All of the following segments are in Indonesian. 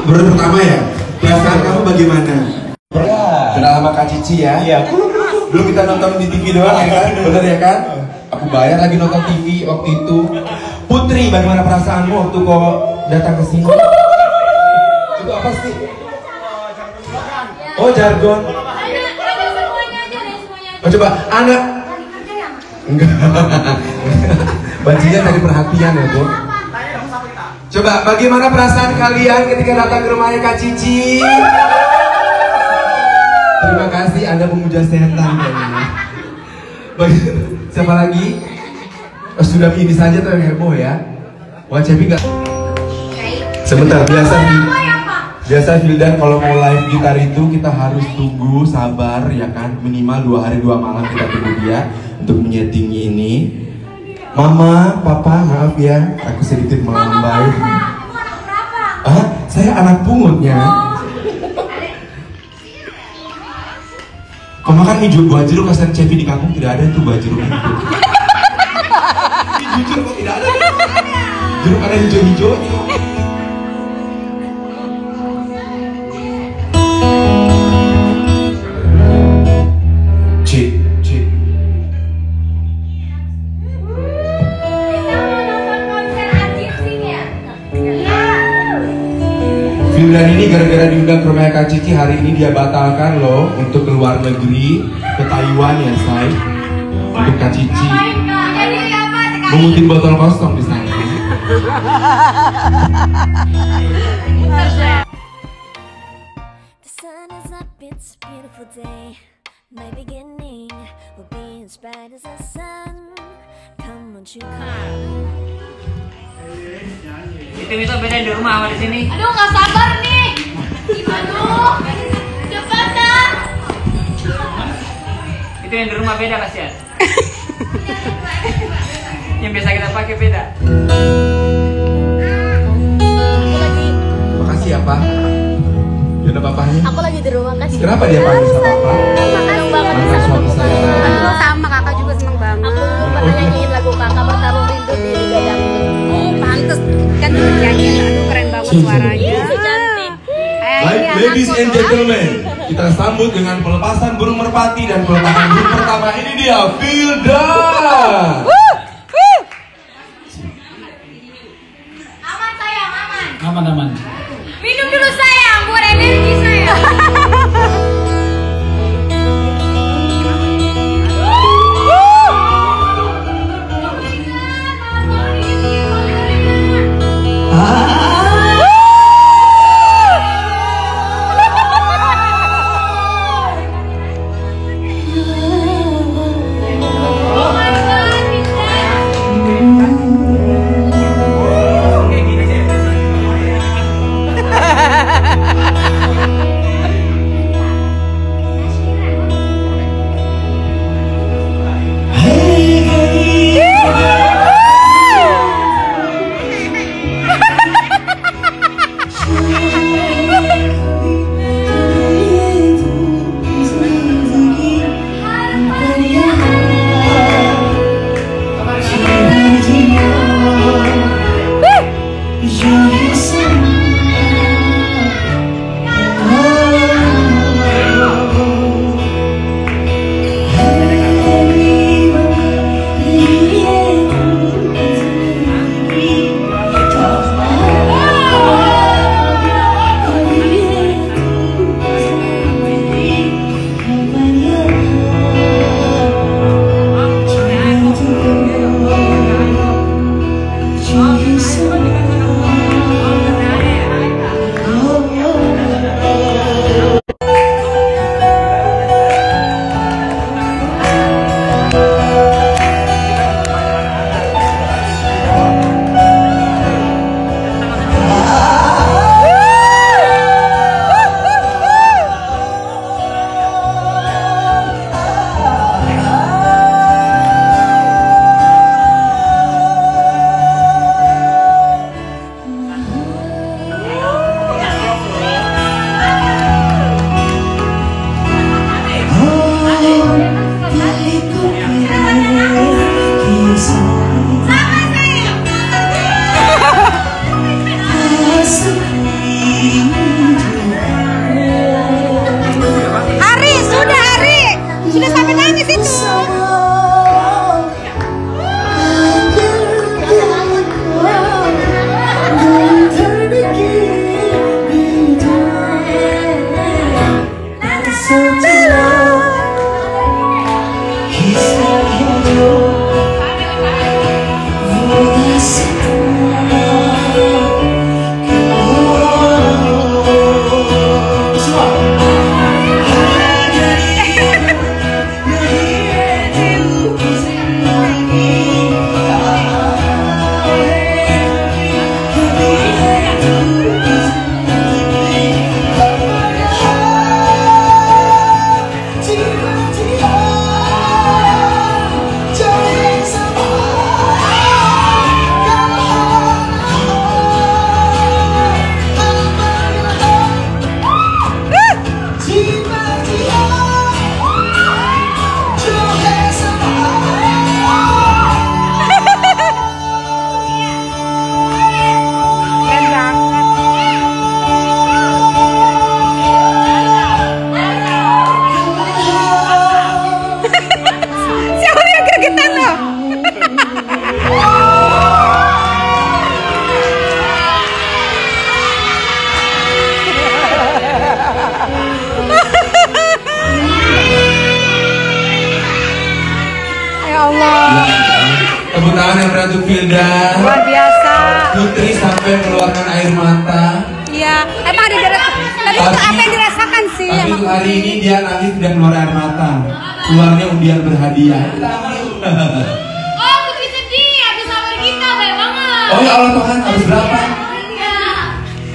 Baru pertama ya? Perasaan kamu bagaimana? Kenal sama Kak Cici ya? Iya. Dulu kita nonton di TV doang ya kan? Bener ya kan? Aku bayar lagi nonton TV waktu itu. Putri, bagaimana perasaanmu waktu kau datang ke sini? Itu apa sih? Oh, jargon. Oh, coba anak. Enggak. Bancinya dari perhatian ya, Bu. Coba bagaimana perasaan kalian ketika datang ke rumahnya Kak Cici? Terima kasih Anda pemuja setan kayaknya. Siapa lagi? Oh, sudah ini saja tuh yang heboh ya. Wah, Cepi enggak. Sebentar, biasa Vildan kalau mau live gitar itu kita harus tunggu, sabar ya kan. Minimal 2 hari 2 malam kita tunggu dia untuk menyeting ini. Mama, Papa, maaf ya, aku sedikit melambai. Ah, saya anak pungutnya. Kau makan hijau buah jeruk, kasihan Cepi di kampung tidak ada tuh buah jeruk itu. Jujur kok tidak ada. Jeruk ada hijau-hijaunya. Vildan ini gara-gara diundang ke rumahnya Kak Cici, hari ini dia batalkan loh untuk keluar negeri ke Taiwan ya say. Untuk Kak Cici mengutin botol kosong di sana. Itu beda di rumah sama di sini. Aduh, nggak sabar nih. Aduh, cepat dah. Itu yang di rumah beda kasihan. Yang biasa kita pakai beda. Makasih ya Pak. Yaudah papanya. Aku lagi di rumah kasih. Kenapa dia panggil sama Papa? Makasih banget Mantan suami saya. Aku sama kakak juga seneng banget. Aku pernah nyanyiin lagu kakak Bertarung Rindu di Liga Dangdut. Oh, pantes kan nyanyi. Aduh, keren banget suaranya. Cantik. Baik, ladies and gentlemen, kita sambut dengan pelepasan burung merpati dan pelepasan burung pertama. Ini dia, Vildan. Aman sayang, aman. Aman. Minum dulu sayang, buat energi sayang. Gimana Ratu Filda? Luar biasa. Putri sampai mengeluarkan air mata. Iya, emang ada tadi itu apa yang dirasakan sih? Tapi Emang hari ini dia nangis tidak keluar air mata. Keluarnya undian berhadiah. Oh, Putri sedih, habis sama kita, banyak banget. Oh ya Allah Tuhan, habis berapa?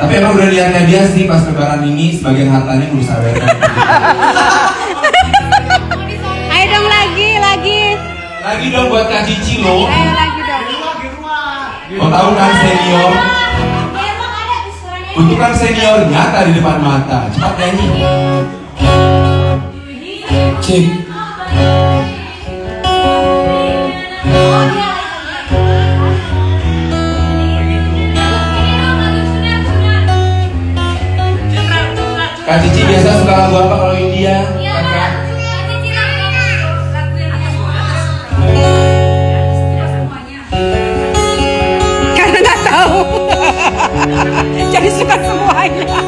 Tapi emang udah lihatnya dia sih pas lebaran ini sebagian hartanya mau disawerkan. ayo dong lagi. Lagi dong buat Kak Cici loh. Ayo lagi dong. Kau tahu kan senior? Untuk kan senior nyata di depan mata. Cepat nyanyi. Cik. Kak Cici biasa suka lagu apa kalau India? Kakak? Karena nggak tahu. Jadi suka semuanya.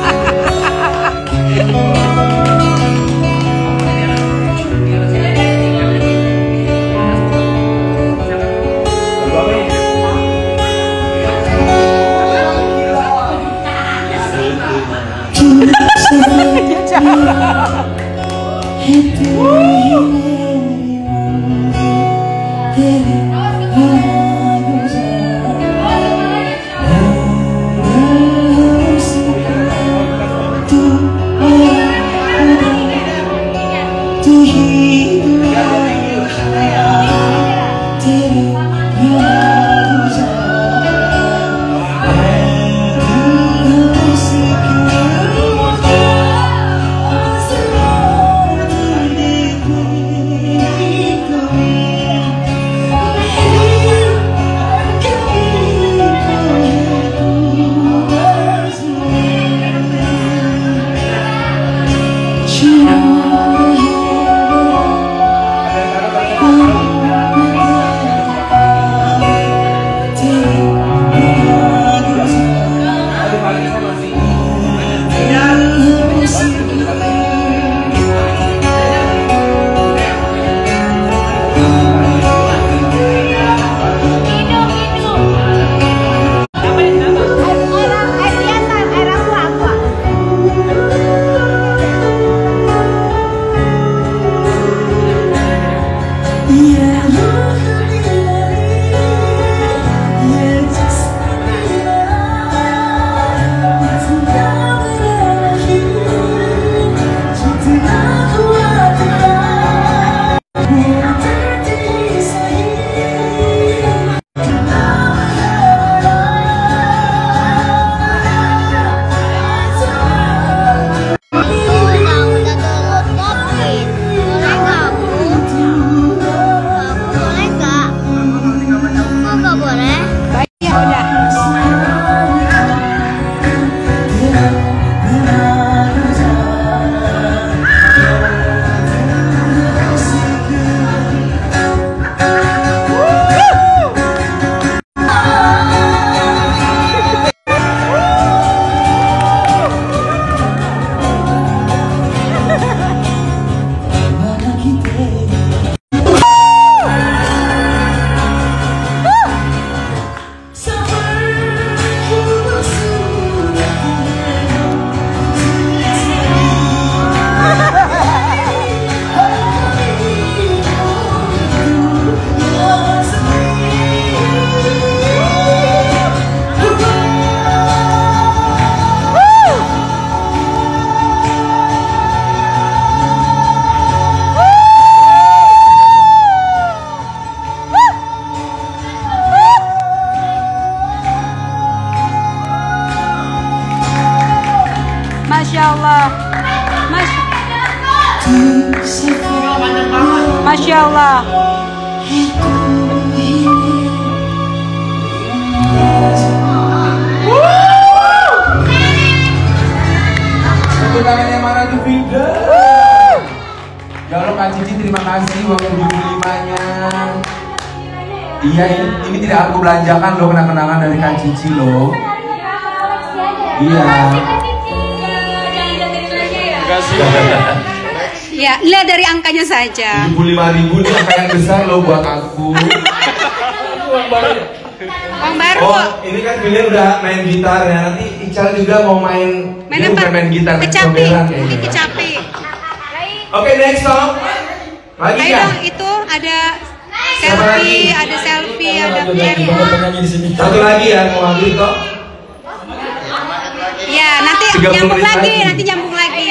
Masya Allah. Masya Allah. Tepuk tangannya mana tuh Filda? Ya Allah Kak Cici terima kasih uang 75-nya. Iya ini tidak aku belanjakan loh, kenang-kenangan dari Kak Cici loh. Iya. Ya, lihat dari angkanya saja. 75.000 ini angka yang besar loh buat aku. Uang baru. Oh, ini kan Billy udah main gitar ya. Nanti Ical juga mau main. Dia apa? bukan main gitar, main Kecapi. trombelan kayaknya. Kecapi. Oke, next song. Lagi Ayo kan? dong, itu ada Siapa lagi? selfie, ada airport. penyanyi di sini. Satu lagi ya, mau ambil toh? Ya, nanti 30 nyambung menit lagi, lagi. nanti nyambung lagi.